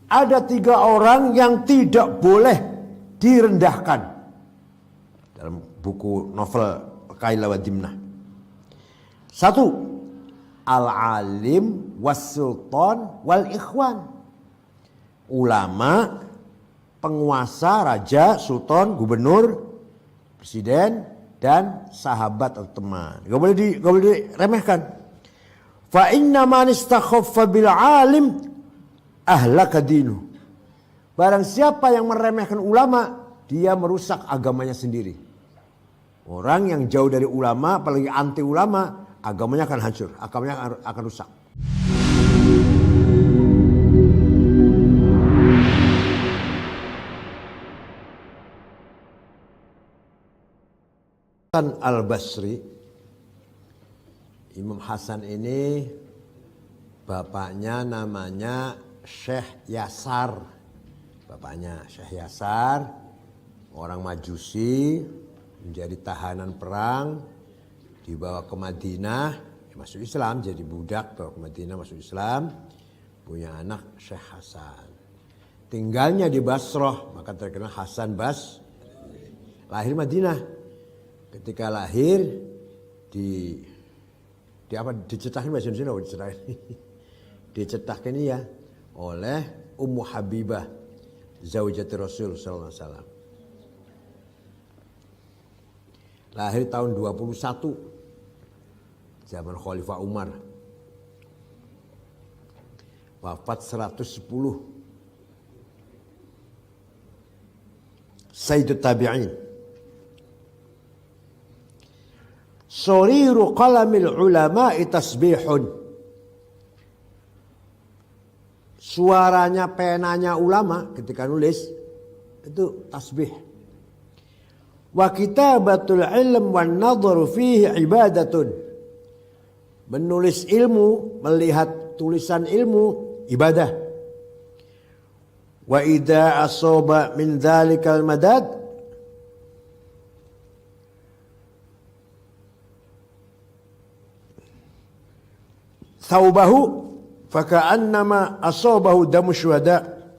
ada 3 orang yang tidak boleh direndahkan dalam buku novel Kaila wa Dimnah. 1, al-alim was-sultan wal ikhwan. Ulama, penguasa, raja, sultan, gubernur, presiden, dan sahabat atau teman. Gak boleh diremehkan. Fa inna man istakhaffa bil alim ahlaka dinu. Barang siapa yang meremehkan ulama, dia merusak agamanya sendiri. Orang yang jauh dari ulama, apalagi anti ulama, agamanya akan hancur, agamanya akan rusak. Hasan al-Basri, Imam Hasan ini bapaknya namanya Syekh Yasar. Bapaknya Syekh Yasar, orang Majusi, menjadi tahanan perang, dibawa ke Madinah, masuk Islam, jadi budak, bawa ke Madinah, masuk Islam, punya anak Syekh Hasan. Tinggalnya di Basrah, maka terkenal Hasan Basri. Lahir Madinah. Ketika lahir dicetakin bahasa Indonesia, dicetakin ya oleh Ummu Habibah, zaujati Rasul sallallahu alaihi wasallam. Lahir tahun 21 zaman Khalifah Umar. Wafat 110. Sayyidut Tabi'in. Soriru qalamil ulama'i tasbihun. Suaranya penanya ulama ketika nulis itu tasbih. Wa kitabatul ilm wan nadharu fihi ibadatun. Menulis ilmu, melihat tulisan ilmu, ibadah. Wa idza asaba min dzalikal madad thawbahu faka'annama asabahu damu syuhada.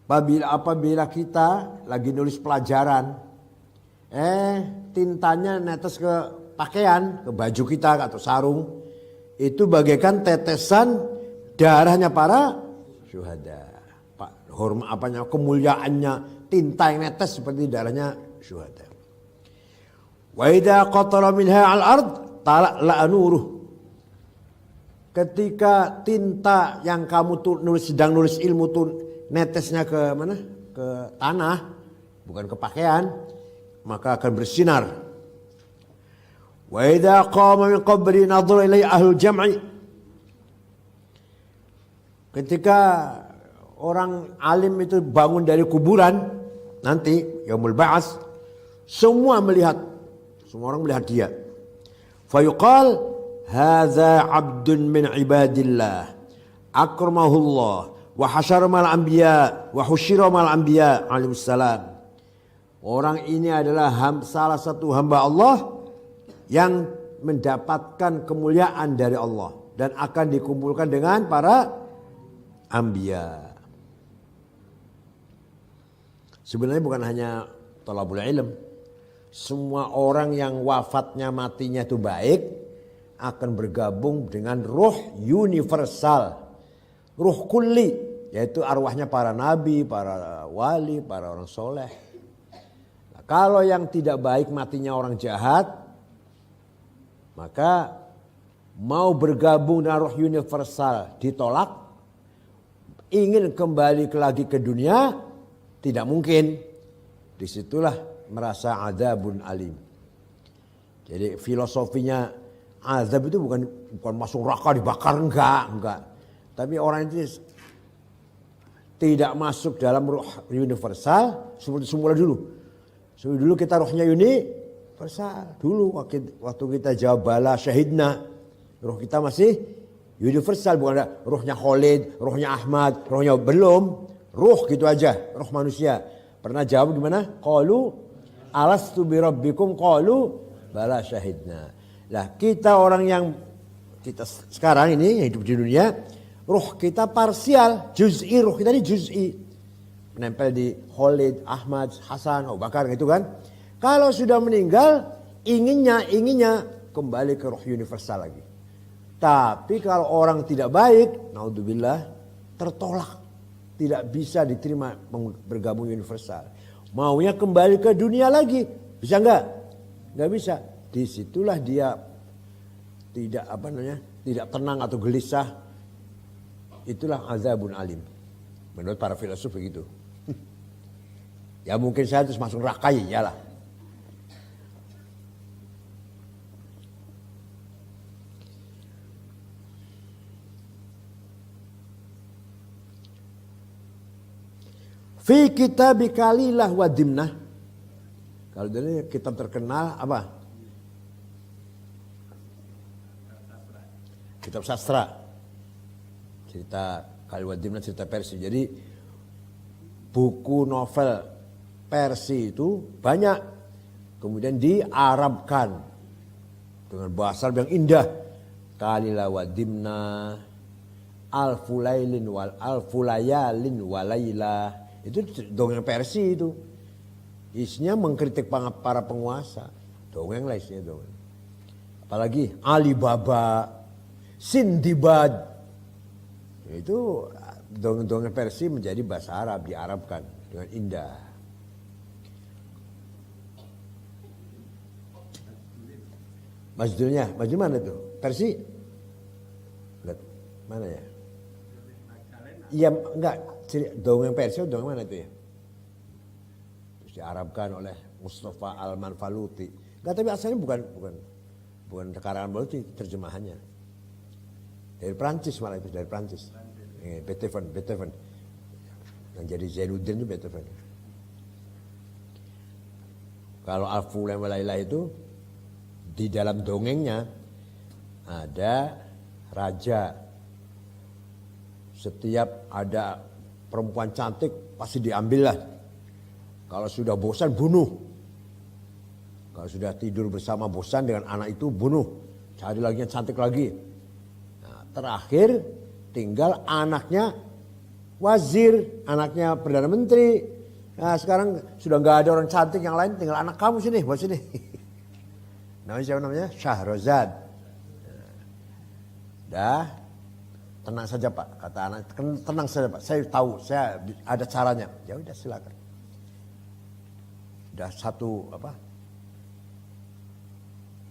Apabila kita lagi nulis pelajaran, tintanya netes ke pakaian, ke baju kita atau sarung, itu bagaikan tetesan darahnya para syuhada. Kemuliaannya, tinta yang netes seperti darahnya syuhada. Wa idza qatara minha al-ard tala'la nuruh. Ketika tinta yang kamu sedang nulis ilmu tuh netesnya ke mana? Ke tanah, bukan ke pakaian, maka akan bersinar. Wa idza qama min qabri nadhara ilai ahlul jam'i. Ketika orang alim itu bangun dari kuburan nanti yaumul ba'ats, semua orang melihat dia. Fayuqal hadza 'abdun min ibadillah akramahullah wa hasyara mal anbiya wa husyira mal anbiya alaihissalam. Orang ini adalah salah satu hamba Allah yang mendapatkan kemuliaan dari Allah dan akan dikumpulkan dengan para anbiya. Sebenarnya bukan hanya thalabul ilm. Semua orang yang wafatnya matinya itu baik akan bergabung dengan ruh universal, ruh kulli, yaitu arwahnya para nabi, para wali, para orang soleh. Nah, kalau yang tidak baik matinya orang jahat, maka mau bergabung dengan ruh universal ditolak, ingin kembali lagi ke dunia tidak mungkin. Disitulah merasa adzabun alim. Jadi filosofinya azab itu bukan masuk neraka dibakar, enggak. Tapi orang itu tidak masuk dalam ruh universal seperti semula dulu. Seperti dulu kita ruhnya universal. Dulu waktu kita jawab bala syahidna, ruh kita masih universal, bukan ada ruhnya Khalid, ruhnya Ahmad, ruhnya belum. Ruh gitu aja, ruh manusia. Pernah jawab gimana? Qalu alastu birabbikum qalu bala syahidna. Lah kita orang yang kita sekarang ini hidup di dunia, Ruh kita parsial, juz'i, ruh kita ini juz'i. Menempel di Khalid, Ahmad, Hasan, Abu Bakar gitu kan. Kalau sudah meninggal, inginnya kembali ke ruh universal lagi. Tapi kalau orang tidak baik, naudzubillah, tertolak. Tidak bisa diterima bergabung universal. Maunya kembali ke dunia lagi. Bisa enggak? Enggak bisa. Disitulah dia tidak tidak tenang atau gelisah. Itulah azabun alim. Menurut para filsuf begitu. Ya mungkin saya terus masuk neraka ya lah. Fi kitab Kalilah wa Dimnah. Kalau dari kitab terkenal apa? Kitab sastra. Cerita Kalilah wa Dimnah, cerita Persia. Jadi buku novel Persia itu banyak. Kemudian diarabkan dengan bahasa yang indah. Kalilah wa Dimnah, Alfulailin wal Alfulayalin walaylah. Itu dongeng Persia itu. Isinya mengkritik para penguasa. Dongeng lah isinya dongeng. Apalagi Alibaba, Sindibad. Itu dongeng Persia menjadi bahasa Arab, diarabkan dengan indah. Masjidnya, masjid mana itu? Persia? Lihat, mana ya? Iya, enggak. Dongeng Persia, dongeng mana itu ya? Terus diarabkan oleh Mustafa Al-Manfaluti. Enggak, tapi asalnya bukan karangan Baluti, terjemahannya. Dari Prancis malah itu, dari Prancis. Beethoven. Yang jadi Zainuddin itu Beethoven. Kalau Al-Fulay Walailah itu di dalam dongengnya ada raja. Setiap ada perempuan cantik pasti diambil lah. Kalau sudah bosan bunuh. Kalau sudah tidur bersama bosan dengan anak itu bunuh. Cari lagi yang cantik lagi. Nah, terakhir tinggal anaknya wazir, anaknya perdana menteri. Nah sekarang sudah nggak ada orang cantik yang lain, tinggal anak kamu sini, buat sini. Namanya siapa namanya? Syahrazad. Dah. Tenang saja Pak, kata anak, tenang saja Pak, saya tahu, saya ada caranya. Ya udah silakan. Udah satu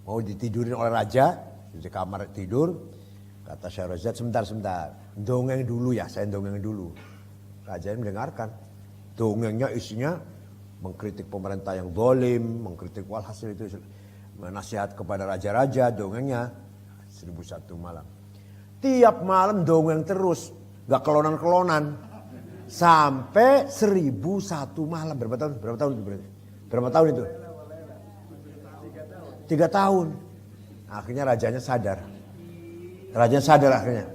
mau ditidurin oleh raja di kamar tidur, kata Syahrazad sebentar, dongeng dulu ya, saya dongeng dulu. Raja mendengarkan, dongengnya isinya mengkritik pemerintah yang zalim, mengkritik walhasil itu menasihat kepada raja-raja, dongengnya 1001 malam. Tiap malam dongeng terus, gak kelonan-kelonan. Sampai 1001 malam. Berapa tahun itu berarti? Berapa tahun itu? 3 tahun. Akhirnya rajanya sadar. Akhirnya.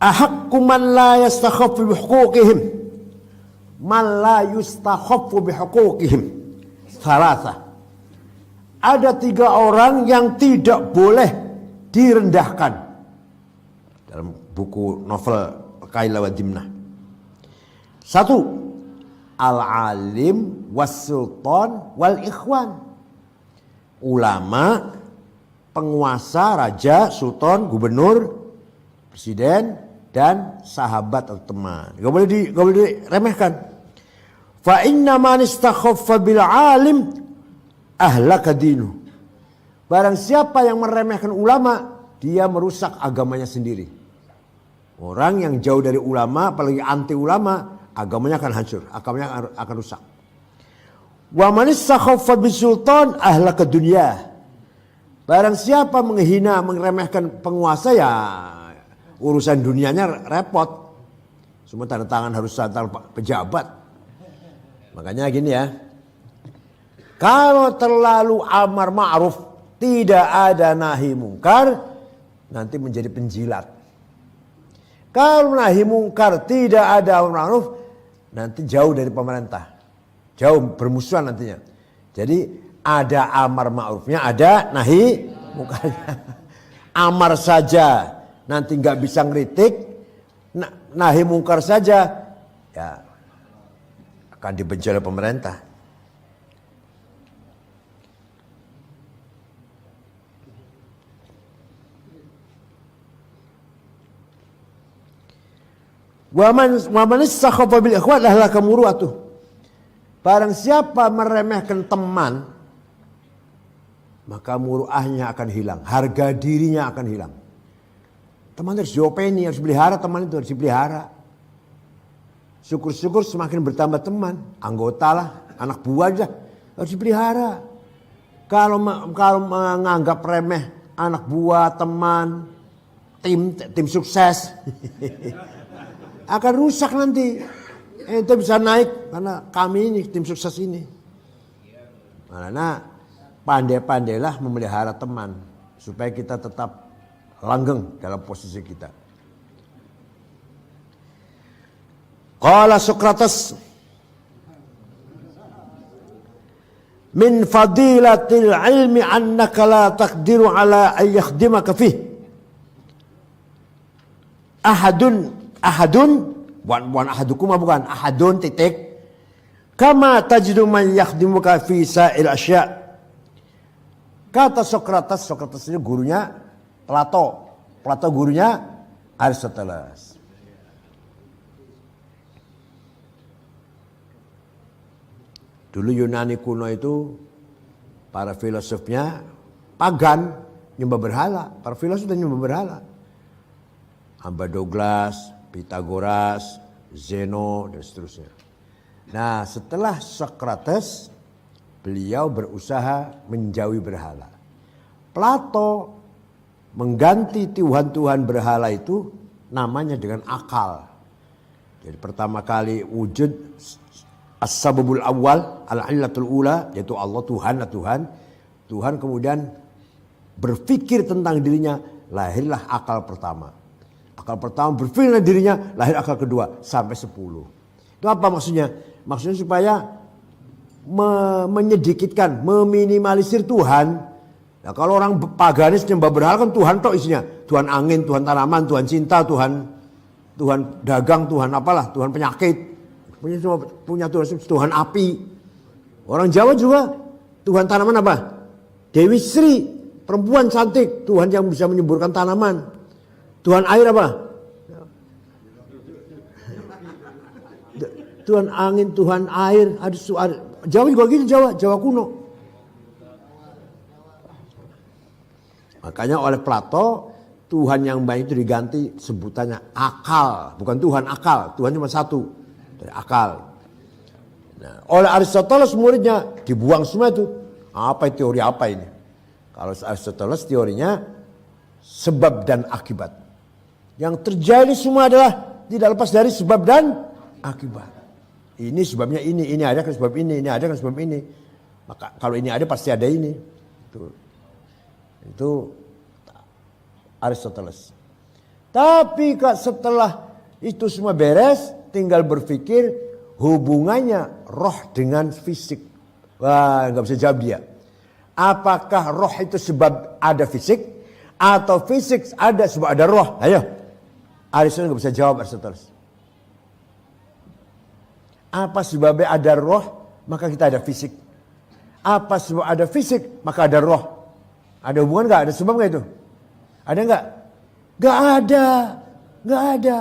Ahaqqu man la yastakhaffu bihuquqihim man la yustakhaffu bihuquqihim. Salasah. Ada 3 orang yang tidak boleh direndahkan dalam buku novel Kailah wa Dimnah. 1. Al-alim was-sultan wal-ikhwan. Ulama, penguasa, raja, sultan, gubernur, presiden, dan sahabat atau teman. Gak boleh diremehkan. Fa inna man istakhaffa bil alim ahlaka dinu. Barang siapa yang meremehkan ulama, dia merusak agamanya sendiri. Orang yang jauh dari ulama, apalagi anti ulama, agamanya akan hancur, agamanya akan rusak. Wa man istakhaffa bis sultan ahlaka dunya. Barang siapa menghina, meremehkan penguasa, ya urusan dunianya repot. Semua tanda tangan harus antar pejabat. Makanya gini ya. Kalau terlalu amar ma'ruf, tidak ada nahi mungkar, nanti menjadi penjilat. Kalau nahi mungkar tidak ada amar ma'ruf, nanti jauh dari pemerintah. Jauh bermusuhan nantinya. Jadi ada amar ma'rufnya, ada nahi mungkarnya. Amar saja nanti nggak bisa ngeritik, nahi mungkar saja ya akan dibenci oleh pemerintah. Waman istakhafa bil ikhwan lahlaka muru'atuh. Barang siapa meremehkan teman, maka muruahnya akan hilang, harga dirinya akan hilang. Teman harus diopeni, harus pelihara, teman itu harus dipelihara. Syukur-syukur semakin bertambah teman, anggota lah, anak buah aja harus dipelihara. Kalau menganggap remeh anak buah, teman, tim sukses akan rusak nanti. Ente bisa naik karena kami ini tim sukses ini. Karena pandai-pandailah memelihara teman supaya kita tetap langgeng dalam posisi kita. Qala Sokrates, min fadilatil ilmi annaka la taqdiru ala an yakhdimaka fih ahadun bukan ahadukum, bukan ahadun titik kama tajidu man yakhdimuka fi sa'il asya. Kata Sokrates ini gurunya Plato gurunya Aristoteles. Dulu Yunani kuno itu para filosofnya pagan, nyembah berhala. Para filosof nyembah berhala. Empedokles, Pythagoras, Zeno dan seterusnya. Nah, setelah Sokrates, beliau berusaha menjauhi berhala. Plato mengganti tuhan-tuhan berhala itu namanya dengan akal. Jadi pertama kali wujud as-sababul awal, al-illatul ula, yaitu Allah, Tuhan kemudian berpikir tentang dirinya, lahirlah akal pertama. Akal pertama berpikir tentang dirinya, lahir akal kedua sampai 10. Itu apa maksudnya? Maksudnya supaya menyedikitkan, meminimalisir Tuhan. Nah, kalau orang paganis nyembah berhala kan Tuhan tok isinya. Tuhan angin, Tuhan tanaman, Tuhan cinta, Tuhan dagang, Tuhan apalah, Tuhan penyakit. Punya Tuhan api. Orang Jawa juga Tuhan tanaman apa? Dewi Sri, perempuan cantik, Tuhan yang bisa menyemburkan tanaman. Tuhan air apa? Tuhan angin, Tuhan air. Jawa juga gitu, Jawa kuno. Makanya oleh Plato, Tuhan yang baik itu diganti sebutannya akal, bukan Tuhan akal. Tuhan cuma satu, dari akal. Nah, oleh Aristoteles muridnya dibuang semua itu. Apa teori apa ini? Kalau Aristoteles teorinya sebab dan akibat. Yang terjadi semua adalah tidak lepas dari sebab dan akibat. Ini sebabnya ini ada kan sebab ini ada kan sebab ini. Maka kalau ini ada pasti ada ini. Itu Aristoteles. Tapi setelah itu semua beres, tinggal berpikir hubungannya roh dengan fisik. Wah, nggak bisa jawab dia. Apakah roh itu sebab ada fisik atau fisik ada sebab ada roh? Ayo, Aristoteles nggak bisa jawab Aristoteles. Apa sebabnya ada roh maka kita ada fisik? Apa sebab ada fisik maka ada roh? Ada hubungan nggak? Ada sebab nggak itu? Ada nggak? Nggak ada.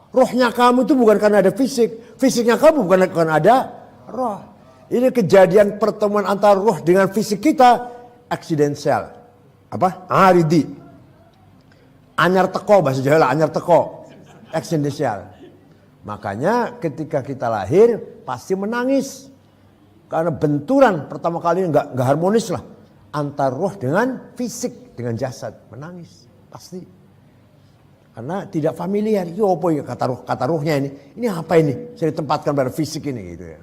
Rohnya kamu itu bukan karena ada fisik. Fisiknya kamu bukan karena ada roh. Ini kejadian pertemuan antara roh dengan fisik kita eksidensial. Apa? Aridi. Anyar teko bahasa Jawa, anyar teko. Eksidensial. Makanya ketika kita lahir pasti menangis. Karena benturan pertama kali nggak harmonis lah. Antara roh dengan fisik, dengan jasad. Menangis. Pasti. Karena tidak familiar. Itu apa ya kata rohnya ini? Ini apa ini? Saya ditempatkan pada fisik ini gitu ya.